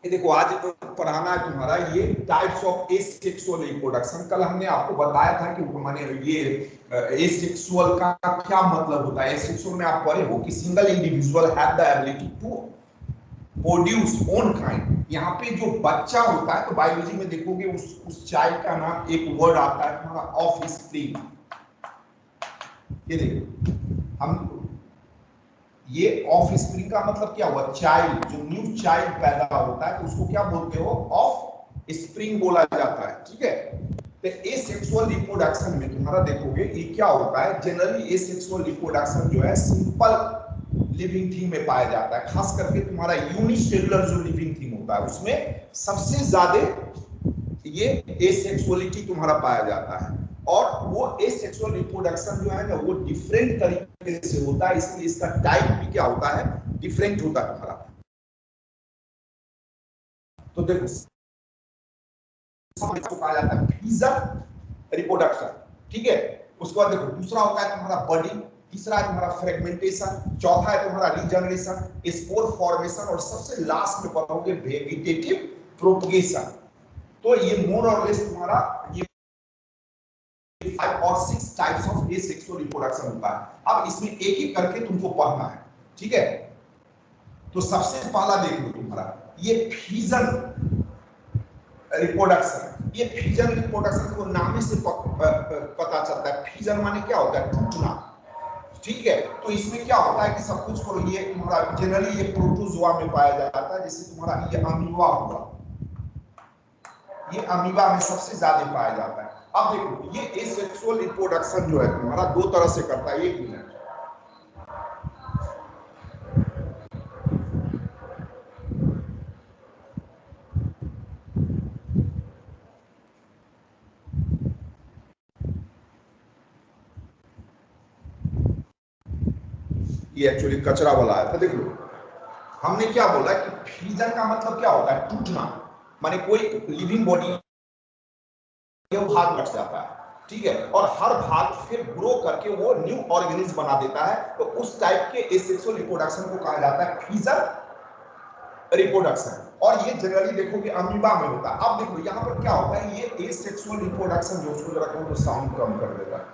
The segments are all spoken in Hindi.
ये देखो आज पढ़ाना है तुम्हारा ये टाइप्स ऑफ एसेक्सुअल रिप्रोडक्शन। कल हमने आपको बताया था कि माने ये एसेक्सुअल का क्या मतलब होता है। एसेक्सुअल में आप पढ़े हो कि single individual have the ability to produce own kind. यहाँ पे जो बच्चा होता है तो बायोलॉजी में देखोगे उस चाइल्ड का नाम एक वर्ड आता है तुम्हारा ऑफ स्प्रिंग। ये देखो हम ये ऑफ स्प्रिंग का मतलब क्या हुआ, चाइल्ड, जो न्यू चाइल्ड पैदा होता है तो उसको क्या बोलते हो, ऑफ स्प्रिंग बोला जाता है। ठीक है, तो एसेक्सुअल रिप्रोडक्शन में तुम्हारा देखोगे ये क्या होता है, जनरली एसेक्सुअल रिप्रोडक्शन जो है सिंपल लिविंग थिंग में पाया जाता है। खास करके तुम्हारा यूनिसेलुलर जो लिविंग थिंग होता है उसमें सबसे ज्यादा ये एसेक्सुअलिटी तुम्हारा पाया जाता है। और वो एसेक्सुअल रिप्रोडक्शन जो है ना वो डिफरेंट तरीके से होता है, इसलिए इसका टाइप भी क्या होता है, डिफरेंट होता है तुम्हारा। तो देखो इसको कहा जाता है फ्यूजन रिप्रोडक्शन। ठीक है, उसके बाद देखो दूसरा होता है तुम्हारा बडी, तीसरा है तुम्हारा फ्रेगमेंटेशन, चौथा है तुम्हारा रीजनरेशन, स्पोर फॉर्मेशन, और सबसे लास्ट में पढ़ोगे वेजिटेटिव प्रोपगेशन। तो ये मोर और लेस तुम्हारा ये 5 और 6 टाइप्स ऑफ एसेक्सुअल रिप्रोडक्शन होता है। अब इसमें एक एक करके तुमको पढ़ना है। ठीक है, तो सबसे पहला देख लो तुम्हारा ये फ्यूजन रिप्रोडक्शन। ये फ्यूजन रिप्रोडक्शन को नाम से पता चलता है। फ्यूजन माने क्या होता है, टूटना। ठीक है, तो इसमें क्या होता है कि सब कुछ करो, ये तुम्हारा जनरली ये प्रोटोजोआ में पाया जाता है। जैसे तुम्हारा ये अमीबा हुआ, ये अमीबा में सबसे ज्यादा पाया जाता है। अब देखो ये एसेक्सुअल रिप्रोडक्शन जो है तुम्हारा दो तरह से करता है। एक मिनट, ये एक्चुअली कचरा वाला है। तो देख लो हमने क्या बोला कि फ्यूजन का मतलब क्या होता है, टूटना। माने कोई लिविंग बॉडी भाग बच जाता है। ठीक है, और हर भाग फिर ग्रो करके वो न्यू ऑर्गेनिज्म बना देता है। तो उस टाइप के एसेक्सुअल रिप्रोडक्शन को कहा जाता है फ्यूजन रिप्रोडक्शन। और ये जनरली देखोगे अमीबा में होता है। अब देखो यहाँ पर क्या होता है, ये एसेक्सुअल रिप्रोडक्शन जो उसको जरा कहूं तो साउंड कम कर देता है।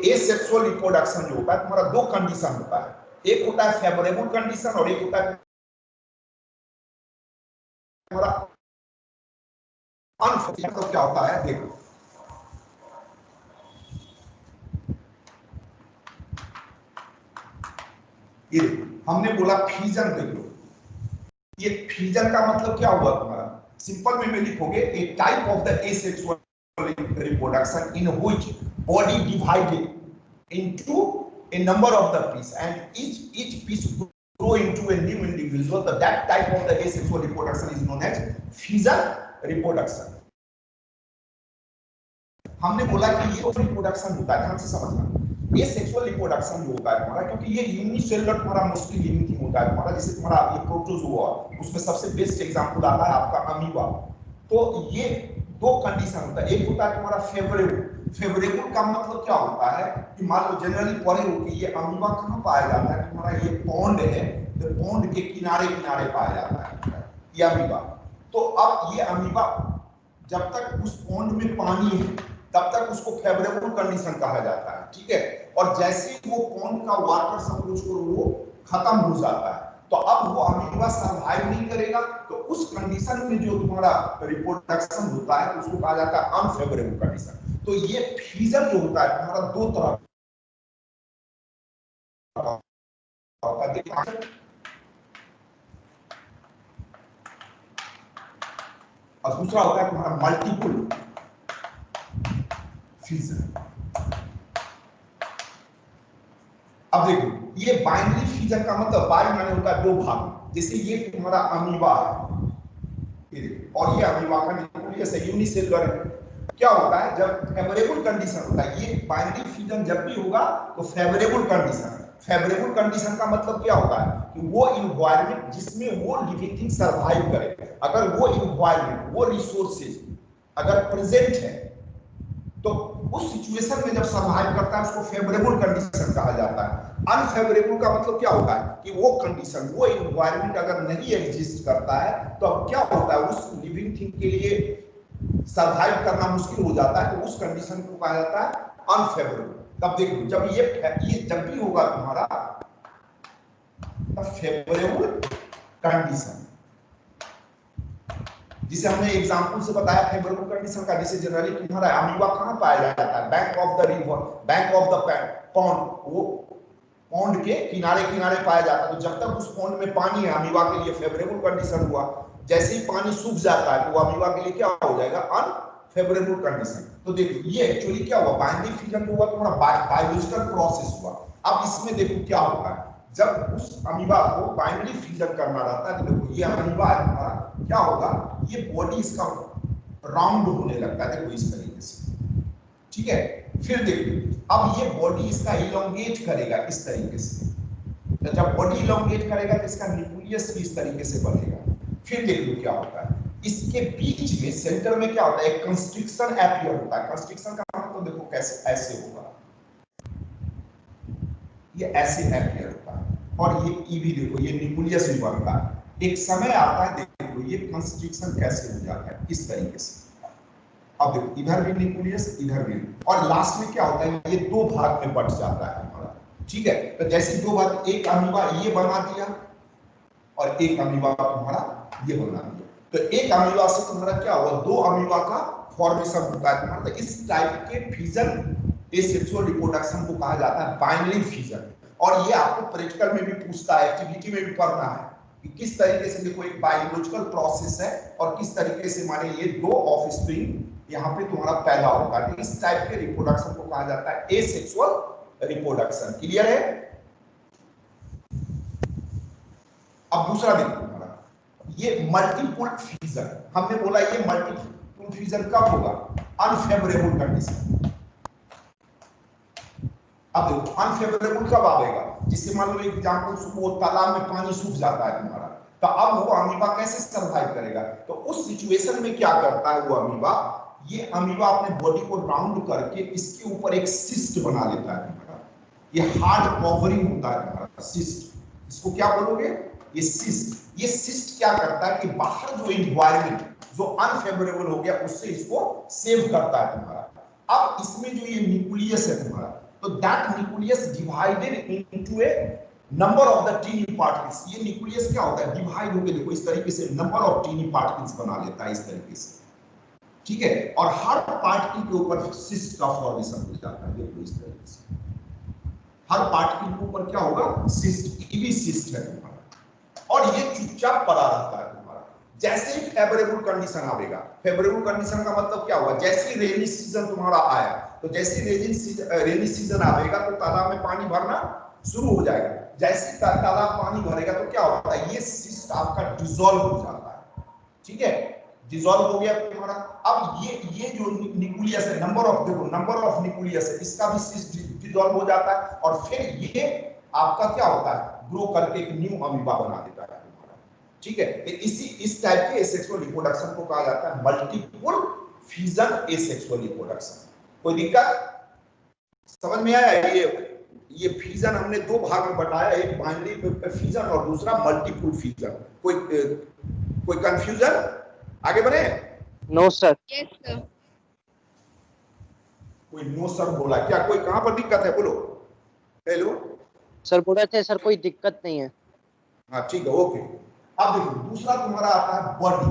एसेक्सुअल रिप्रोडक्शन जो होता है तुम्हारा दो कंडीशन होता है, एक होता है फेवरेबल कंडीशन और एक होता है तुम्हारा अनफेवरेबल। तो क्या होता है देखो, ये हमने बोला फ्यूजन। देखो ये फ्यूजन का मतलब क्या हुआ तुम्हारा, सिंपल में लिखोगे a type of the asexual reproduction in which body divided into a number of the piece and each piece grow into a new individual. So that type of the asexual reproduction is known as fission reproduction. हमने बोला कि ये रिप्रोडक्शन होता है, ध्यान से समझना। ये सेक्सुअल रिप्रोडक्शन जो होता है तुम्हारा, क्योंकि ये यूनिसेलुलर तुम्हारा मोस्टली लिविंग थिंग होता है तुम्हारा। जैसे तुम्हारा ये प्रोटोजोआ, उसमें सबसे बेस्ट एग्जांपल आता है आपका अमीबा। तो ये दो कंडीशन होता है, एक होता है तुम्हारा फेवरेबल। फेवरेबल का मतलब क्या होता है कि मान लो जनरली पढ़े हो कि ये अमीबा कहाँ पाया जाता है, तुम्हारा ये पॉन्ड है, तो पॉन्ड के किनारे किनारे पाया जाता है ये अमीबा। तो अब ये अमीबा जब तक उस पॉन्ड में पानी है तब तक उसको फेवरेबल कंडीशन कहा जाता है। ठीक है, और जैसे ही वो पॉन्ड का वाटर सपोज करो वो खत्म हो जाता है तो अब वो अमीबा सर्वाइव नहीं करेगा। तो उस कंडीशन में जो तुम्हारा रिप्रोडक्शन होता है उसको कहा जाता है अनफेवरेबल कंडीशन। तो ये फ्यूजन जो होता है तुम्हारा दो तरह का होता है। और दूसरा होता है तुम्हारा मल्टीपल फ्यूजन। अब देखो ये बाइनरी फ्यूजन का मतलब बाई माने होता है दो भाग। जैसे ये तुम्हारा अमीबा है और ये अमीबा का न्यूक्लियस है, यूनिसेलुलर है। क्या होता है जब फेवरेबल कंडीशन होता है, ये बाइनरी फ्यूजन जब भी होगा तो फेवरेबल कंडीशन। फेवरेबल कंडीशन का मतलब क्या होता है कि वो इन्वायरमेंट जिसमें वो लिविंग थिंग सर्वाइव करे, अगर वो इन्वायरमेंट वो रिसोर्सेज अगर प्रेजेंट है तो उस सिचुएशन में जब सर्वाइव करता है उसको फेवरेबल कंडीशन कहा जाता है। अनफेवरेबल का मतलब क्या होता है कि वो कंडीशन, वो एनवायरनमेंट अगर नहीं एग्जिस्ट करता है तो अब क्या होता है, उस लिविंग थिंग के लिए सर्वाइव करना मुश्किल हो जाता है, तो उस कंडीशन को कहा जाता है अनफेवरेबल। तब देखो जब ये जब भी होगा तुम्हारा फेवरेबल कंडीशन, जिसे हमने एग्जांपल से बताया फेवरेबल कंडीशन का, जिसे जनरली तुम्हारा अमीबा कहां पाया जाता है, bank of the river, bank of the pond, वो पॉन्ड के किनारे किनारे पाया जाता है। तो जब तक उस पॉन्ड में पानी है अमीबा के लिए फेवरेबल कंडीशन हुआ, जैसे ही पानी सूख जाता है तो वो अमीबा के लिए क्या हो जाएगा, अनफेवरेबल कंडीशन। तो देखो ये एक्चुअली क्या हुआ, बाइनरी फ्यूजन हुआ, तुम्हारा बायोलॉजिकल प्रोसेस हुआ। अब इसमें देखो क्या होता है, जब उस अमीबा को बाइनरी फ्यूजन करना रहता है तो देखो ये अमीबा है तुम्हारा, क्या होगा, ये बॉडी इसका राउंड होने लगता है, देखो इस तरीके से, ठीक है। फिर देखो अब ये बॉडी इसका इलोंगेट करेगा इस तरीके से, तो जब बॉडी इलोंगेट करेगा तो इसका न्यूक्लियस भी इस तरीके से बढ़ेगा। फिर देखो क्या होता है, इसके बीच में सेंटर में क्या होता है, एक कंस्ट्रिक्शन एपियर होता है। कंस्ट्रिक्शन का मतलब तो देखो कैसे, ऐसे होगा, ये ऐसे एपियर होता है, और ये भी देखो ये न्यूक्लियस भी बनता है। एक समय आता है देखो ये कंस्ट्रिक्शन कैसे हो जाता है इस तरीके से। अब देखो इधर भी न्यूक्लियस, इधर भी, और लास्ट में क्या होता है, ये दो भाग में बट जाता है हमारा, ठीक है। तो जैसे दो भाग, एक अमीबा ये बना दिया और एक अमीबा तुम्हारा ये बना दिया, तो एक अमीबा से तुम्हारा क्या हुआ, दो अमीबा का फॉर्मेशन होता है तुम्हारा। तो इस टाइप के फ्यूजन, एसेक्सुअल रिप्रोडक्शन को कहा जाता है बाइनरी फ्यूजन। और ये आपको प्रैक्टिकल में भी पूछता है, एक्टिविटी में भी पढ़ना है कि किस तरीके से, देखो एक बायोलॉजिकल प्रोसेस है और किस तरीके से माने ये दो ऑफस्प्रिंग यहाँ पे तुम्हारा पैदा होता है। इस टाइप के रिप्रोडक्शन को कहा जाता है एसेक्सुअल रिप्रोडक्शन। क्लियर है? अब दूसरा देखो तुम्हारा ये मल्टीपल फ्यूजन, हमने बोला ये मल्टीपल फ्यूजन कब होगा, अनफेवरेबल कंडीशन। अब देखो अनफेवरेबल कब आएगा, जिससे मान लो एग्जांपल, वो तालाब में पानी सूख जाता है तुम्हारा, तो अब वो अमीबा कैसे सर्वाइव करेगा, तो उस सिचुएशन में क्या करता है वो अमीबा, ये अमीबा अपने बॉडी को राउंड करके इसके ऊपर एक सिस्ट बना लेता है तुम्हारा। ये हार्ड कवरिंग होता है तुम्हारा सिस्ट, इसको क्या बोलोगे, ये सिस्ट। ये सिस्ट क्या करता है कि बाहर जो एनवायरनमेंट जो अनफेवरेबल हो गया उससे इसको सेव करता है तुम्हारा। अब इसमें जो ये न्यूक्लियस है तुम्हारा, तो that nucleus divided into a number of the tiny particles. ये न्यूक्लियस क्या होता है, डिवाइड होकर देखो इस तरीके से नंबर ऑफ टीनी पार्टिकल्स बना लेता है इस तरीके से, ठीक है। और हर पार्टिकल के ऊपर सिस्ट का फॉर्मेशन हो जाता है, देखो इस तरीके से हर पार्टिकल के ऊपर क्या होगा, सिस्ट, ये भी सिस्ट है तुम्हारा, और ये चुपचाप पड़ा रहता है तुम्हारा। जैसे ही फेवरेबल कंडीशन आएगा, फेवरेबल कंडीशन का मतलब क्या हुआ, जैसे ही रेनी सीजन तुम्हारा आया, तो जैसे रेनी सीजन आएगा तो तालाब में पानी भरना शुरू हो जाएगा। जैसे ही तालाब पानी भरेगा तो क्या होता है, ये सिस्ट आपका डिसॉल्व हो जाता है, ठीक है, डिसॉल्व हो गया तुम्हारा। अब ये जो न्यूक्लियस है, नंबर ऑफ, देखो नंबर ऑफ न्यूक्लियस है, इसका भी सिस्ट डिसॉल्व हो जाता है, और फिर ये आपका क्या होता है, ग्रो करके एक न्यू अमीबा बना देता है तुम्हारा, ठीक है। इस टाइप के एसेक्सुअल रिप्रोडक्शन को कहा जाता है मल्टीपल फ्यूजन एसेक्सुअल रिप्रोडक्शन। कोई दिक्कत समझ में आया? ये फ्यूजन हमने दो भाग में बताया, एक बाइनरी फ्यूजन और दूसरा मल्टीपल फ्यूजन। कोई कंफ्यूजन? आगे बढ़े? No sir. Yes sir. कोई नो सर बोला क्या? कोई कहां पर दिक्कत है बोलो। हेलो सर बोले थे सर कोई दिक्कत नहीं है। हाँ ठीक है, ओके। अब देखो दूसरा तुम्हारा आता है बॉडी।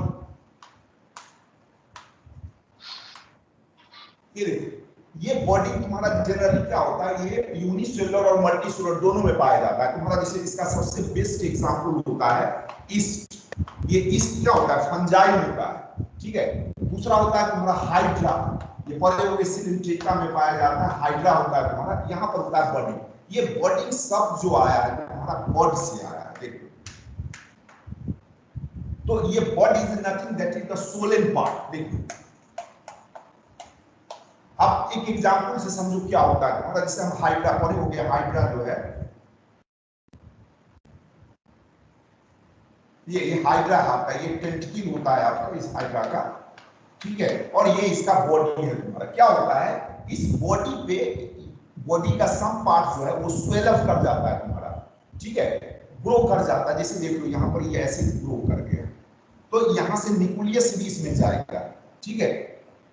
ये देखो ये बॉडी तुम्हारा जनरली क्या होता है, ये यूनिसेलुलर और मल्टीसेलुलर दोनों में पाया जाता है तुम्हारा। जैसे इसका सबसे बेस्ट एग्जांपल होता है ईस्ट। ये ईस्ट क्या होता है, फंजाई होता है, ठीक है। दूसरा होता है तुम्हारा हाइड्रा, ये पौधे के सिलिंड्रिका में पाया जाता है, हाइड्रा होता है तुम्हारा। यहाँ पर होता है बॉडी। ये बॉडी सब जो आया है तुम्हारा बॉडी से आया है, देखो। तो ये body is nothing that is the Solan part. देखो अब एक एग्जांपल से समझो क्या होता है तुम्हारा। जैसे हम हाइड्रा पढ़े हो गया, हाइड्रा जो है ये हाइड्रा आपका, ये टेंटिकल होता है आपका इस हाइड्रा का, ठीक है। और ये इसका बॉडी है तुम्हारा। क्या होता है इस बॉडी पे, बॉडी का सम पार्ट जो है वो स्वेल अप कर जाता है तुम्हारा, ठीक है, ग्रो कर जाता है। जैसे देख लो यहाँ पर ये ऐसे ग्रो कर गया, तो यहाँ से न्यूक्लियस भी इसमें जाएगा, ठीक है।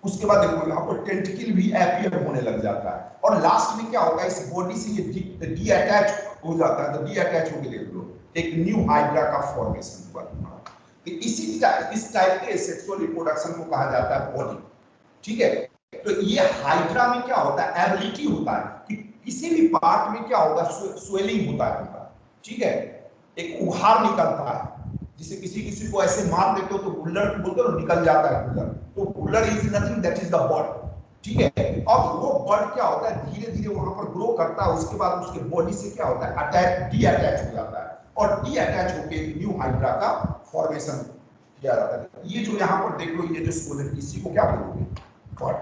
उसके बाद देखो यहाँ पर टेंटिकल भी अपीयर होने लग जाता है, और लास्ट में क्या होगा, इस बॉडी से ये डी अटैच हो जाता है। तो डी अटैच होकर देख लो एक न्यू हाइड्रा का फॉर्मेशन हुआ तुम्हारा। तो इस टाइप के सेक्सुअल रिप्रोडक्शन को कहा जाता है बॉडी, ठीक है। तो ये हाइड्रा में क्या होता है, एबिलिटी होता है कि किसी भी पार्ट में क्या होगा, स्वेलिंग होता है, ठीक है, एक उभार निकलता है। जिसे किसी को ऐसे मार देते हो तो बुल्लर बोलते हो, निकल जाता है बुल्लर। तो बुल्लर is nothing, that is the bird, ठीक है। अब वो बर्ड क्या होता है, धीरे धीरे वहां पर ग्रो करता है, उसके बाद उसके बॉडी से क्या होता है, अटैच, डी अटैच हो जाता है, और डी अटैच होकर न्यू हाइड्रा का फॉर्मेशन किया जाता है। ये जो यहाँ पर देख लो, ये जो स्पोलन, इसी को क्या बोलोगे, बर्ड,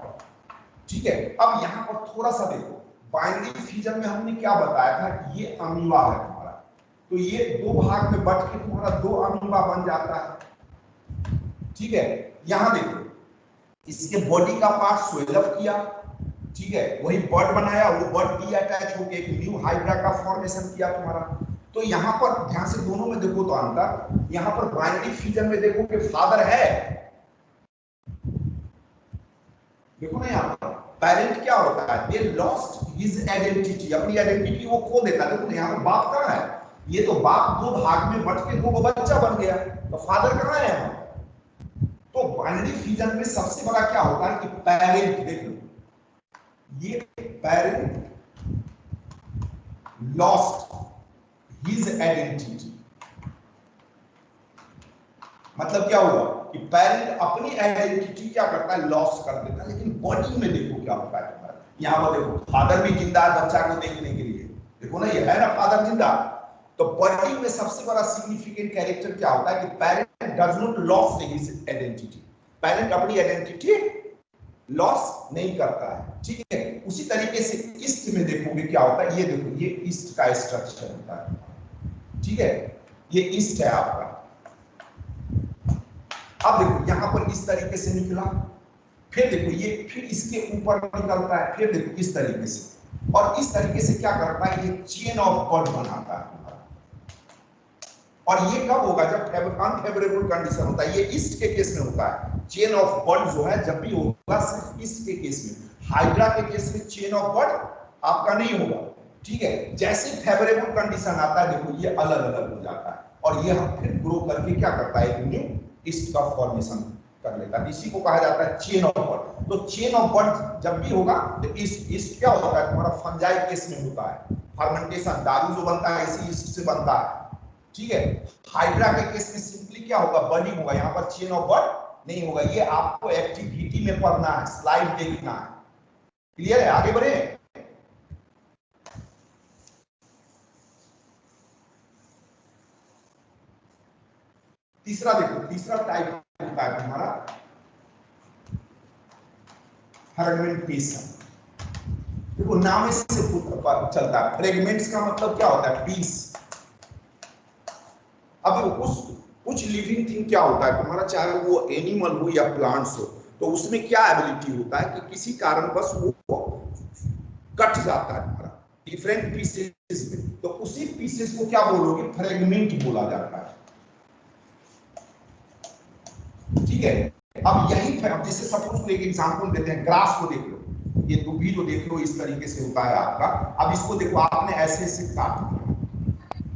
ठीक है। अब यहाँ पर थोड़ा सा देखो, बाइनरी फ्यूजन में हमने क्या बताया था कि ये अमीबा है तुम्हारा, तो ये दो भाग में बट के तुम्हारा दो अमीबा बन जाता है, ठीक है। यहां देखो, इसके बॉडी का पार्ट स्वेल अप किया, ठीक है, वही बर्ड बनाया, वो बर्ड डी अटैच होकर एक न्यू हाइड्रा का फॉर्मेशन किया तुम्हारा। तो यहाँ पर ध्यान से दोनों में देखो तो अंतर, यहाँ पर बाइनरी फ्यूजन में देखो कि फादर है, देखो ना यहाँ पर पेरेंट क्या होता है, दे लॉस्ट हिज आइडेंटिटी, अपनी आइडेंटिटी वो खो देता है। देखो यहाँ पर बाप कहाँ है, ये तो बाप दो भाग में बट के दो बच्चा बन गया, तो फादर कहाँ है यहाँ। तो बाइनरी फ्यूजन में सबसे बड़ा क्या होता है कि पेरेंट, देख लो ये पेरेंट लॉस्ट हिज आइडेंटिटी, मतलब क्या हुआ कि पेरेंट अपनी आइडेंटिटी क्या करता है, लॉस कर देता है। लेकिन बॉडी में देखो क्या होता है, यहाँ पर देखो फादर भी जिंदा है बच्चा को देखने के लिए, देखो ना ये है ना फादर जिंदा। तो बॉडी में सबसे बड़ा सिग्निफिकेंट कैरेक्टर क्या होता है कि parent does not loss his identity, parent अपनी आइडेंटिटी लॉस नहीं करता है, ठीक है। उसी तरीके से ईस्ट में देखोगे क्या होता है, ये देखो ये ईस्ट का स्ट्रक्चर होता है, ठीक है, ये ईस्ट है आपका। अब देखो यहाँ पर इस तरीके से निकला, फिर देखो ये फिर इसके ऊपर निकलता है, फिर देखो इस तरीके से, और इस तरीके से क्या करता है, ये चेन ऑफ बर्ड बनाता है। और ये कब होगा, जब अनफेवरेबल कंडीशन होता है, ये ईस्ट के केस में होता है। चेन ऑफ बर्ड जो है जब भी होगा सिर्फ ईस्ट के केस में, हाइड्रा के केस में चेन ऑफ बर्ड आपका नहीं होगा, ठीक है। जैसे फेवरेबल कंडीशन आता है देखो ये अलग अलग हो जाता है, और ये हम फिर ग्रो करके क्या करता है, एक न्यू ईस्ट का फॉर्मेशन कर लेता है। इसी को कहा जाता है चेन ऑफ बर्ड। तो चेन ऑफ बर्ड जब भी होगा तो ईस्ट क्या होता है तुम्हारा, फंजाई केस में होता है, फर्मेंटेशन, दारू जो बनता है इसी ईस्ट से बनता है, ठीक है। हाइड्रा के केस में सिंपली क्या होगा, बर्डिंग होगा, यहाँ पर चेन ऑफ बर्ड नहीं होगा। ये आपको एक्टिविटी में पढ़ना है, स्लाइड देखना है, क्लियर है, आगे बढ़े। तीसरा देखो, तीसरा टाइप होता है तुम्हारा फ्रेगमेंटेशन। देखो नाम से चलता है, फ्रेगमेंट्स का मतलब क्या होता है, पीस। अब कुछ लिविंग थिंग क्या होता है तुम्हारा, चाहे वो एनिमल हो या प्लांट्स हो, तो उसमें क्या एबिलिटी होता है कि किसी कारणवश वो कट जाता है तुम्हारा डिफरेंट पीसेस में, तो उसी पीसेस को क्या बोलोगे, फ्रेगमेंट बोला जाता है, ठीक है। अब यही जैसे सपोज एक एग्जांपल देते हैं, ग्रास को देख लो, ये दुभी जो देख लो इस तरीके से होता है आपका। अब इसको देखो आपने ऐसे ऐसे काट दिया,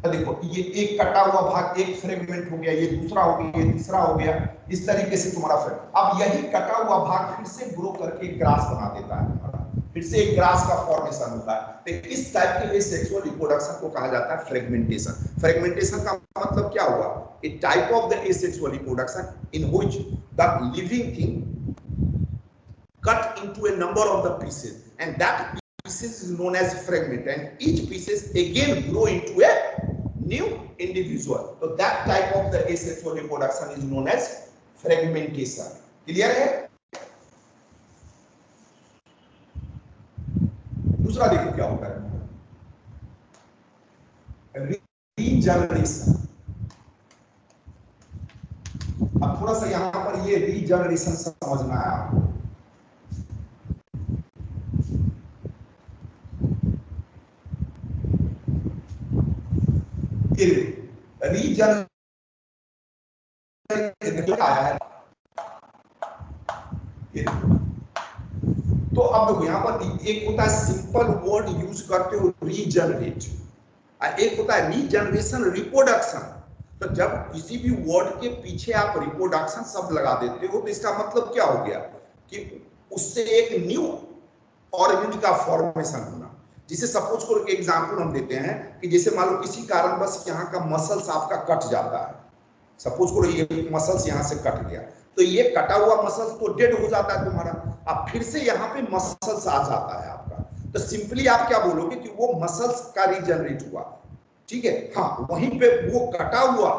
देखो ये एक कटा हुआ भाग एक फ्रेगमेंट हो गया, ये दूसरा हो गया, ये तीसरा हो गया, इस तरीके से तुम्हारा फ्रेगमेंट। अब यही कटा हुआ भाग फिर से ग्रो करके ग्रास बना देता है तुम्हारा, फिर से एक ग्रास का फॉर्मेशन होता है। तो इस टाइप के सेक्सुअल रिप्रोडक्शन को कहा जाता है फ्रेगमेंटेशन। फ्रेगमेंटेशन का मतलब क्या हुआ, a type of the asexual reproduction in which the living thing cut into a number of the pieces, and that pieces is known as fragment, and each pieces again grow into a new individual. So that type of the asexual reproduction is known as fragmentation. Clear है? दूसरा देखो क्या होता है, रीजनरेशन। अब थोड़ा सा यहाँ पर ये रीजनरेशन समझना है आपको। ये रीजन आया है। तो अब देखो यहाँ पर एक होता है सिंपल वर्ड यूज करते हो रीजनरेट, और एक होता है रीजनरेशन रिप्रोडक्शन। तो जब किसी भी वर्ड के पीछे आप रिप्रोडक्शन शब्द लगा देते हो तो इसका मतलब क्या हो गया कि उससे एक न्यू ऑर्गेनिक का फॉर्मेशन होना। जिसे सपोज करो कि एग्जांपल हम देते हैं कि जैसे मान लो किसी कारणवश यहाँ का मसल्स आपका कट जाता है, सपोज करो ये मसल्स यहाँ से कट गया, तो ये कटा हुआ मसल्स तो डेड हो जाता है तुम्हारा, अब फिर से यहाँ पे मसल्स आ जाता है आपका, तो सिंपली आप क्या बोलोगे कि वो मसल्स का रीजनरेट हुआ, ठीक है। हाँ, वहीं पे वो कटा हुआ,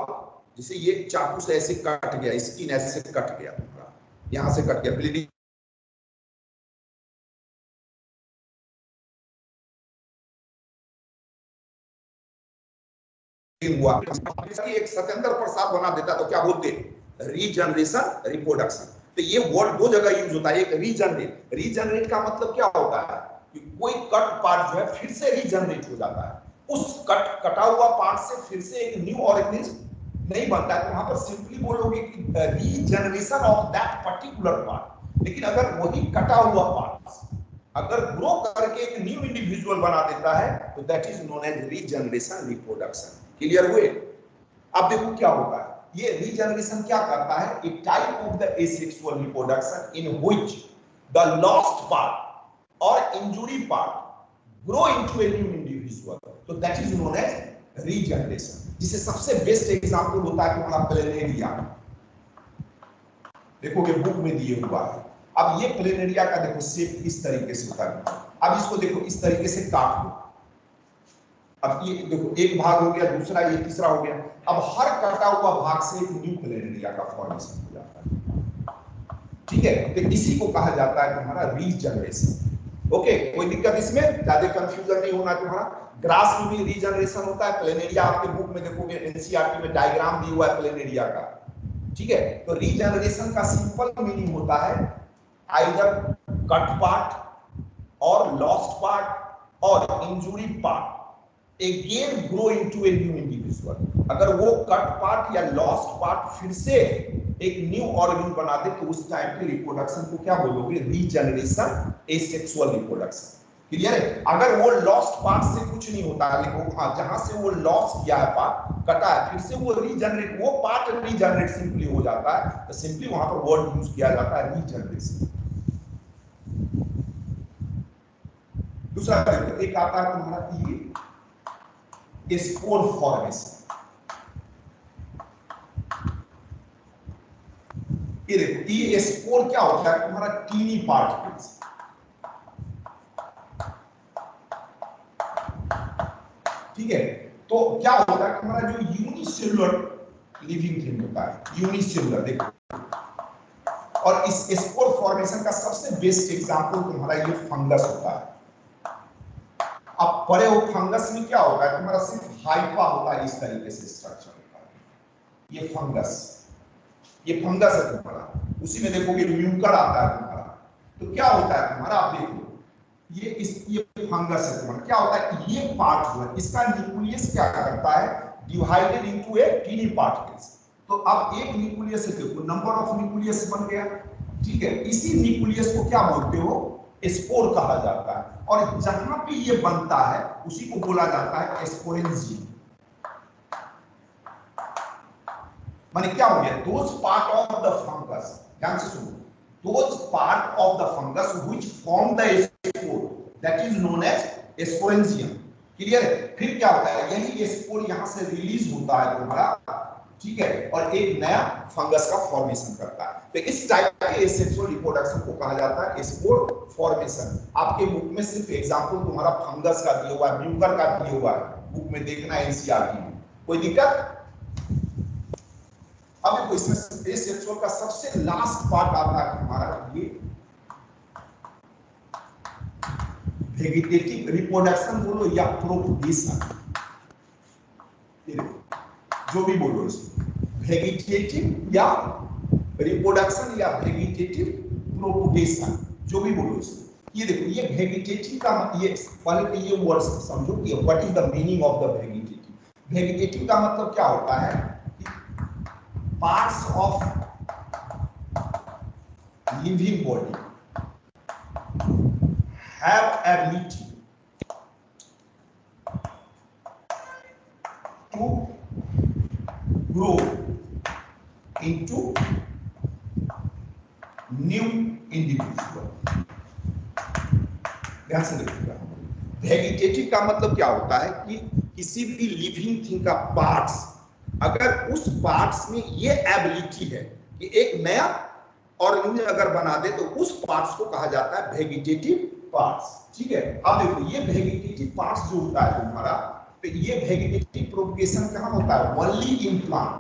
जैसे ये चाकू से ऐसे कट गया, स्किन ऐसे कट गया तुम्हारा, यहाँ से कट गया, ब्लीडिंग हुआ, एक सत्येंद्र प्रसाद बना देता तो क्या बोलते, रीजनरेशन रिप्रोडक्शन। तो ये वर्ड दो जगह यूज होता है, एक रीजनरेट, रीजनरेट का मतलब क्या होता है कि कोई कट पार्ट जो है फिर से रीजनरेट हो जाता है, उस कटा हुआ पार्ट से फिर से एक न्यू ऑर्गेनिज्म नहीं बनता है, तो वहां पर सिंपली बोलोगे कि regeneration of that particular part. लेकिन अगर वही कटा हुआ पार्ट अगर ग्रो करके एक न्यू इंडिविजुअल बना देता है तो that is known as regeneration reproduction. Clear हुए? अब देखो क्या होता है, ये रीजनरेशन क्या करता है, a type of the asexual reproduction in which the lost part और injury part grow into a new individual, तो that is known as regeneration. जिसे सबसे बेस्ट एग्जांपल होता है तुम्हारा प्लेनेरिया, देखोगे बुक में दिए हुआ है। अब ये प्लेनेरिया का देखो शेप इस तरीके से होता है, अब इसको देखो इस तरीके से काट लो, अब ये देखो एक भाग हो गया, दूसरा, ये तीसरा हो गया, अब हर कटा हुआ भाग से एक न्यू प्लेनेरिया का फॉर्मेशन हो जाता है, ठीक है। तो इसी को कहा जाता है तुम्हारा रीजनरेशन। ओके, कोई दिक्कत इसमें, ज्यादा कंफ्यूजन नहीं होना तुम्हारा। ग्रास में भी रीजनरेशन होता है, प्लेनेरिया आपके बुक में देखोगे एनसीईआरटी में डायग्राम दिया हुआ है प्लेनेरिया का, ठीक है। तो रीजनरेशन का सिंपल मीनिंग होता है आइदर कट पार्ट और लॉस्ट पार्ट और injury part again grow into a new individual। अगर वो कट पार्ट या लॉस्ट पार्ट फिर से एक न्यू ऑर्गन बना दे तो उस टाइप के रिप्रोडक्शन को क्या बोलोगे, रीजनरेशन एसेक्सुअल रिप्रोडक्शन। क्लियर है? अगर वो लॉस्ट पार्ट से कुछ नहीं होता है, लेकिन हाँ जहां से वो लॉस किया है पार्ट, कटा है, फिर से वो रीजनरेट, वो पार्ट रीजनरेट सिंपली हो जाता है, तो सिंपली वहां पर वर्ड यूज किया जाता है रीजनरेशन। दूसरा एक आता है तुम्हारा ये स्पोर फॉर्मेशन। ये देखो ये स्पोर क्या होता है तुम्हारा, टीनी पार्टिकल्स, ठीक है। तो क्या होता है तुम्हारा जो यूनिसेलुलर लिविंग थिंग होता है, यूनिसेलुलर, देखो, और इस स्पोर फॉर्मेशन का सबसे बेस्ट एग्जांपल तुम्हारा ये फंगस होता है। अब पड़े हो फंगस में क्या होता है तुम्हारा, सिर्फ हाइफा होता है, इस तरीके से स्ट्रक्चर होता है, ये फंगस है तुम्हारा। उसी में देखोगे म्यूकर आता है तुम्हारा, तो क्या होता है तुम्हारा, आप देखो ये फंगस है तुम्हारा, क्या होता है, ये पार्ट जो है इसका न्यूक्लियस क्या करता है, डिवाइडेड इनटू ए टीनी पार्टिकल्स। तो अब एक न्यूक्लियस से देखो नंबर ऑफ न्यूक्लियस बन गया, ठीक है। इसी न्यूक्लियस को क्या बोलते हो, स्पोर कहा जाता है, और जहां पे ये बनता है उसी को बोला जाता है स्पोरेंजियम। माने क्या हो गया, those part of the fungus, ध्यान से सुनो, those part of the fungus which form the spore that is known as sporangium. Clear है? फिर क्या होता है, यही स्पोर यहां से रिलीज होता है तुम्हारा, ठीक है, और एक नया फंगस का फॉर्मेशन करता है। तो इस टाइप के एसेक्सुअल रिप्रोडक्शन को कहा जाता है स्पोर फॉर्मेशन। आपके बुक में सिर्फ एग्जांपल तुम्हारा फंगस का दिया हुआ है, म्यूकर का दिया हुआ है, बुक में देखना एनसीईआरटी में, कोई दिक्कत? अब देखो इसमें एसेक्सुअल का सबसे लास्ट पार्ट आता है हमारा ये वेजिटेटिव रिप्रोडक्शन बोलो या प्रोपगेशन, जो भी बोलो इसको, वेजिटेटिव या रिप्रोडक्शन या वेजिटेटिव प्रोपगेशन, जो भी बोलो इसको। ये देखो ये वेजिटेटिव का, ये पहले तो ये वर्ड समझो कि what is the meaning of the vegetative. Vegetative का मतलब क्या होता है कि parts of living body have ability to grow into new individual। ध्यान से देखिएगा, वेजिटेटिव का मतलब क्या होता है कि किसी भी लिविंग थिंग का पार्ट्स, अगर उस पार्ट्स में ये एबिलिटी है कि एक नया ऑर्गेनिज्म अगर बना दे तो उस पार्ट्स को कहा जाता है वेजिटेटिव पार्ट्स। ठीक है, अब देखो ये वेजिटेटिव पार्ट्स जो होता है तुम्हारा, तो ये वेजिटेटिव प्रोपगेशन कहाँ होता है? Only in plant.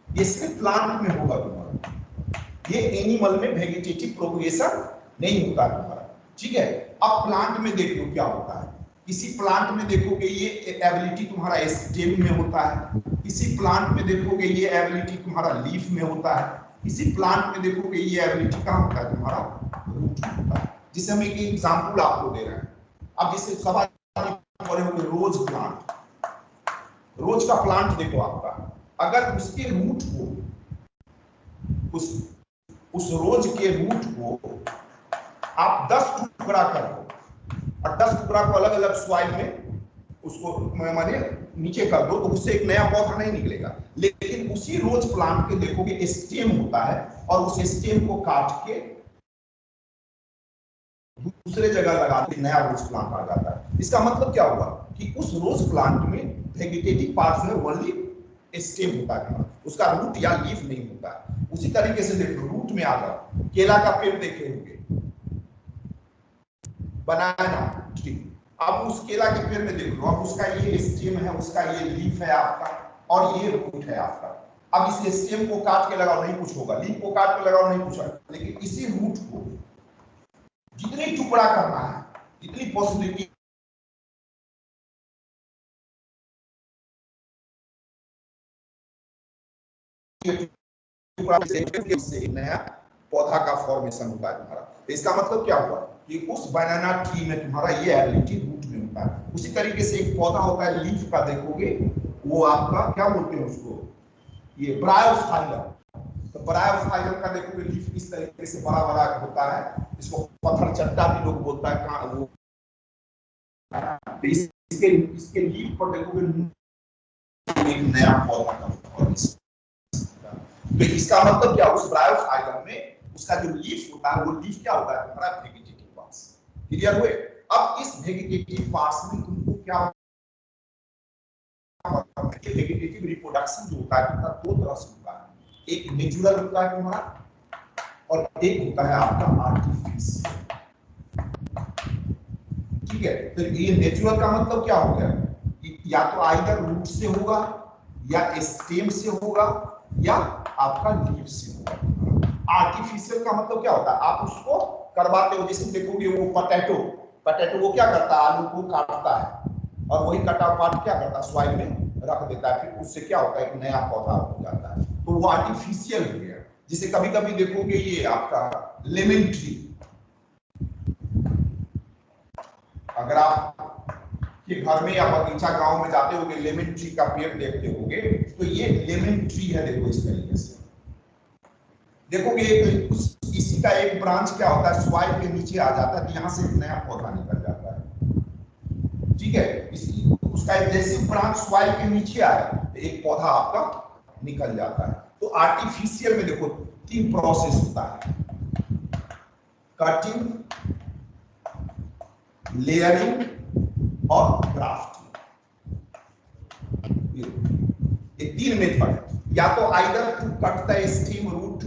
ये सिर्फ प्लांट में होगा तुम्हारा, ये एनिमल में वेजिटेटिव प्रोपगेशन नहीं होता तुम्हारा। ठीक है, अब प्लांट में देख लो क्या होता है। किसी प्लांट में देखोगे ये एबिलिटी तुम्हारा स्टेम में होता है, किसी प्लांट में देखोगे ये एबिलिटी तुम्हारा लीफ में होता है, किसी प्लांट में देखोगे ये एबिलिटी कहाँ होता है? तुम्हारा रूट में होता है। जिसे हम एक एग्जांपल आपको दे रहे हैं। अब जैसे सवाल पढ़े होंगे रोज प्लांट, रोज का प्लांट देखो आपका, अगर उसके रूट को उस रोज के रूट को आप 10 टुकड़ा कर दो और 10 टुकड़ा को अलग अलग सॉइल में उसको माने नीचे कर दो, तो उससे एक नया पौधा नहीं निकलेगा। लेकिन उसी रोज प्लांट के देखोगे स्टेम होता है और उस स्टेम को काट के दूसरे जगह लगा के नया रोज प्लांट आ जाता है। इसका मतलब क्या हुआ कि उस रोज प्लांट में वेजिटेटिव पार्ट जो है ओनली स्टेम होता है, उसका रूट या लीफ नहीं होता है। उसी तरीके से देखो रूट में आ जाओ, केला का पेड़ देखे होंगे, बनाना ट्री। अब उस केला के पेड़ में देख लो, अब उसका ये स्टेम है, उसका ये लीफ है आपका, और ये रूट है आपका। अब इस स्टेम को काट के लगाओ, नहीं कुछ होगा, लीफ को काट के लगाओ, नहीं कुछ होगा। लेकिन इसी रूट को जितनी टुकड़ा करना है, जितनी पॉसिबिलिटी से नया पौधा का फॉर्मेशन होता है तुम्हारा। तो इसका मतलब क्या हुआ कि उस बनाना ट्री में तुम्हारा ये एबिलिटी रूट में होता है। उसी तरीके से एक पौधा होता है लीफ का, देखोगे वो आपका क्या बोलते हैं उसको, ये ब्रायोफाइलम। तो ब्रायोफाइलम का देखोगे लीफ किस तरीके से बड़ा बड़ा होता है, इसको पत्थर चट्टा भी लोग बोलता है। कहाँ वो इसके लीफ पर देखोगे एक नया पौधा का। तो इसका मतलब क्या, उस ब्रायोफाइलम में उसका जो लीफ होता है, वो लीफ क्या होता है तुम्हारा वेजिटेटिव पार्ट्स। क्लियर हुए? अब इस वेजिटेटिव पार्ट्स में तुमको क्या वेजिटेटिव रिप्रोडक्शन जो होता है दो तरह से होता है, एक नेचुरल होता है तुम्हारा और एक होता है आपका आर्टिफिशियल। ठीक है, तो ये नेचुरल का मतलब क्या हो गया कि या तो आइदर रूट से होगा, या स्टेम से होगा, या आपका लीफ से होगा। आर्टिफिशियल का मतलब क्या होता है, आप उसको करवाते हो। जैसे देखोगे वो पटेटो वो क्या करता है, आलू को काटता है और वही कटा पार्ट क्या करता है, सॉइल में रख देता है, फिर उससे क्या होता है, एक नया पौधा हो जाता है। तो वो आर्टिफिशियल हो गया। जिसे कभी कभी देखोगे ये आपका लेमन ट्री, अगर आप कि घर में या बगीचा गांव में जाते होगे, लेमन ट्री का पेड़ देखते होगे, तो ये लेमन ट्री है। देखो इस तरीके से देखोगे, इसी का एक ब्रांच क्या होता है, सॉइल के नीचे आ जाता है, तो यहाँ से एक नया पौधा निकल जाता है। ठीक है, उसका जैसे ब्रांच सॉइल के नीचे आए तो एक पौधा आपका निकल जाता है। तो आर्टिफिशियल में देखो 3 प्रोसेस होता है, कटिंग, लेयरिंग और ग्राफ्टिंग। ये 3 मेथड है। या तो either to cut the stem root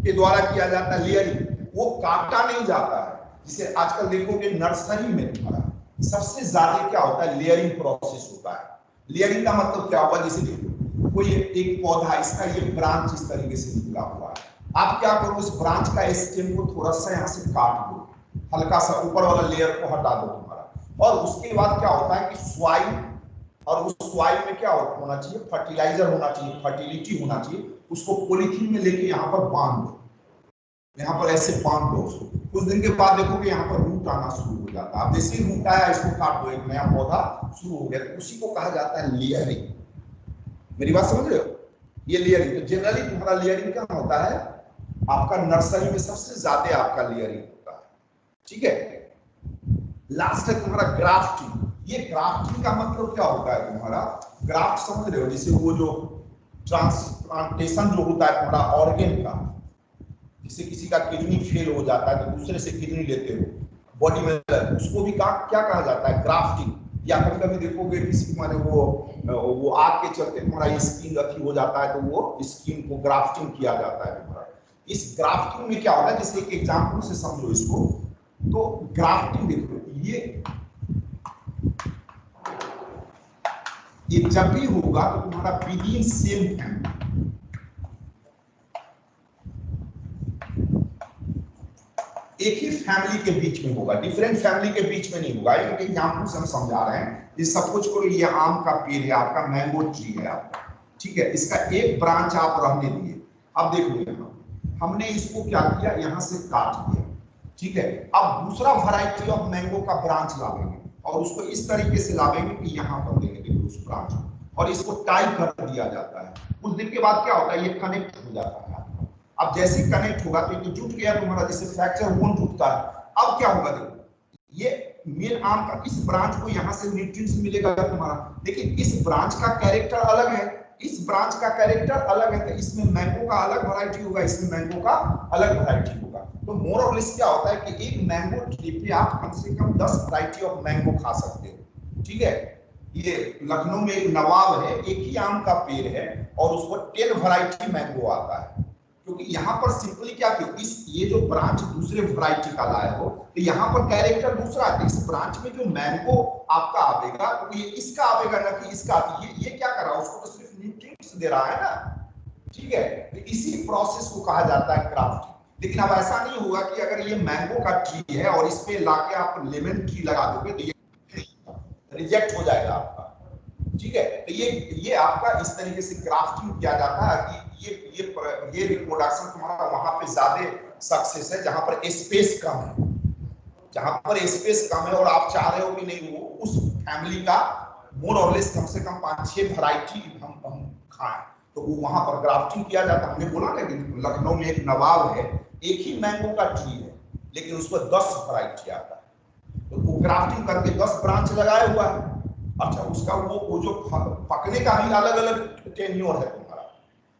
के द्वारा किया जाता है लेयरिंग, वो काटा नहीं जाता है। जिसे आजकल देखोगे नर्सरी में तुम्हारा सबसे ज्यादा क्या होता है, लेयरिंग प्रोसेस होता है। लेयरिंग का मतलब क्या होगा, जैसे देखो कोई एक पौधा, इसका ये ब्रांच इस तरीके से निकला हुआ है, आप क्या करो, इस ब्रांच का स्टेम को थोड़ा सा यहाँ से काट दो, हल्का सा ऊपर वाला लेयर को हटा दो तुम्हारा, और उसके बाद क्या होता है कि सॉइल, और उस सॉइल में क्या होना चाहिए, फर्टिलाइजर होना चाहिए, फर्टिलिटी होना चाहिए। उसको पॉलीथीन में लेके यहाँ पर बांध दो, यहाँ पर ऐसे बांध दो उसको, कुछ दिन के बाद देखोगे यहाँ पर रूट आना शुरू हो जाता है। अब जैसे ही रूट आया इसको काट दो, एक नया पौधा शुरू हो गया, तो उसी को कहा जाता है लेयरिंग। मेरी बात समझ रहे हो? ये लेयरिंग। तो जनरली तुम्हारा लेयरिंग क्या होता है, आपका नर्सरी में सबसे ज्यादा आपका लेयरिंग होता है, ठीक है। लास्ट है तुम्हारा ग्राफ्टिंग। ये ग्राफ्टिंग का मतलब क्या होता है तुम्हारा, ग्राफ्ट समझ रहे हो, जैसे वो जो ट्रांसप्लांटेशन जो होता है तुम्हारा ऑर्गेन का, जैसे किसी का किडनी फेल हो जाता है तो दूसरे से किडनी लेते हो बॉडी में, उसको भी क्या कहा जाता है, ग्राफ्टिंग। या कभी कभी देखोगे किसी माने वो आग के चलते तुम्हारा स्किन रखी हो जाता है, तो वो स्किन को ग्राफ्टिंग किया जाता है तुम्हारा। इस ग्राफ्टिंग में क्या होता है, जैसे एक एग्जांपल से समझो इसको, तो ग्राफ्टिंग देखो, ये जब भी होगा तो तुम्हारा विदिन सेम फैमिली, एक ही फैमिली के बीच में होगा, डिफरेंट फैमिली के बीच में नहीं होगा। एक एग्जांपल से हम समझा रहे हैं, ये सब कुछ करो, ये आम का पेड़ है आपका, मैंगो ट्री है आपका, ठीक है, इसका एक ब्रांच आप रहने दिए। अब देखो यहाँ हमने इसको क्या किया, यहाँ से काट दिया, ठीक है। अब दूसरा वैरायटी ऑफ मैंगो का ब्रांच लावेंगे और उसको इस तरीके से लावेंगे कि यहाँ पर देंगे, देखो उस ब्रांच को, और इसको टाई कर दिया जाता है। कुछ दिन के बाद क्या होता है, ये कनेक्ट हो जाता है। अब जैसे कनेक्ट होगा तो ये जुट गया तुम्हारा, जैसे फ्रैक्चर बोन टूटता है। अब क्या होगा, देखो ये मेन आम का इस ब्रांच को यहाँ से न्यूट्रिएंट्स मिलेगा तुम्हारा, लेकिन इस ब्रांच का कैरेक्टर अलग है, इस ब्रांच का कैरेक्टर अलग है, तो इसमें मैंगो का अलग वैरायटी होगा, इसमें मैंगो का अलग वैरायटी होगा। तो मोर और लेस क्या होता है कि एक मैंगो ट्री पे आप कम से कम 10 वैरायटी ऑफ मैंगो खा सकते हो, ठीक है। ये लखनऊ में एक नवाब है, एक ही आम का पेड़ है और उसको 10 वैरायटी मैंगो आता है, क्योंकि यहाँ पर सिंपली क्या कि इस ये जो ब्रांच दूसरे वैरायटी का लाए हो, तो यहाँ पर कैरेक्टर दूसरा है। इस ब्रांच में जो मैंगो आपका आवेगा तो ये इसका आवेगा ना कि इसका। ये क्या कर रहा है, उसको तो सिर्फ न्यूट्रिएंट्स दे रहा है ना, ठीक है। तो इसी प्रोसेस को कहा जाता है ग्राफ्टिंग। लेकिन अब ऐसा नहीं होगा कि अगर ये मैंगो का ट्री है और इस पे लाके आप लेमन ट्री लगा दोगे तो ये रिजेक्ट हो जाएगा आपका, ठीक है। तो ये आपका इस तरीके से ग्राफ्टिंग किया जाता है कि ये रिप्रोडक्शन तुम्हारा वहां पे ज्यादा सक्सेस है जहां पर स्पेस कम है, जहां पर स्पेस कम है और आप चाह रहे हो कि नहीं वो उस फैमिली का मोर और लेस कम से कम 5-6 वैरायटी हम खाएं, तो वो वहां पर ग्राफ्टिंग किया जाता है। हमने बोला ना कि लखनऊ में एक नवाब है, एक ही मैंगो का ट्री है लेकिन उस पर 10 वैरायटी आता है, तो वो ग्राफ्टिंग करके 10 ब्रांच लगाया हुआ है। अच्छा, उसका वो जो पकने का भी अलग अलग टेन्योर है तुम्हारा।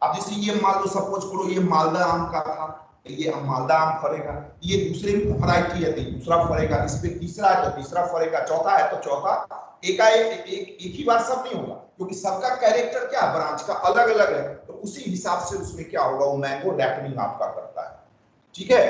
अब जैसे ये मान लो सपोज करो ये मालदा आम का था, तो ये मालदा आम फरेगा, ये दूसरे वैरायटी है तो दूसरा फरेगा, इस पे तीसरा है तो तीसरा फरेगा, चौथा है तो चौथा। एक ही बार सब नहीं होगा, क्योंकि सबका कैरेक्टर क्या है, ब्रांच का अलग अलग है, तो उसी हिसाब से उसमें क्या होगा, वो मैंगो रैपनिंग आपका करता है, ठीक है।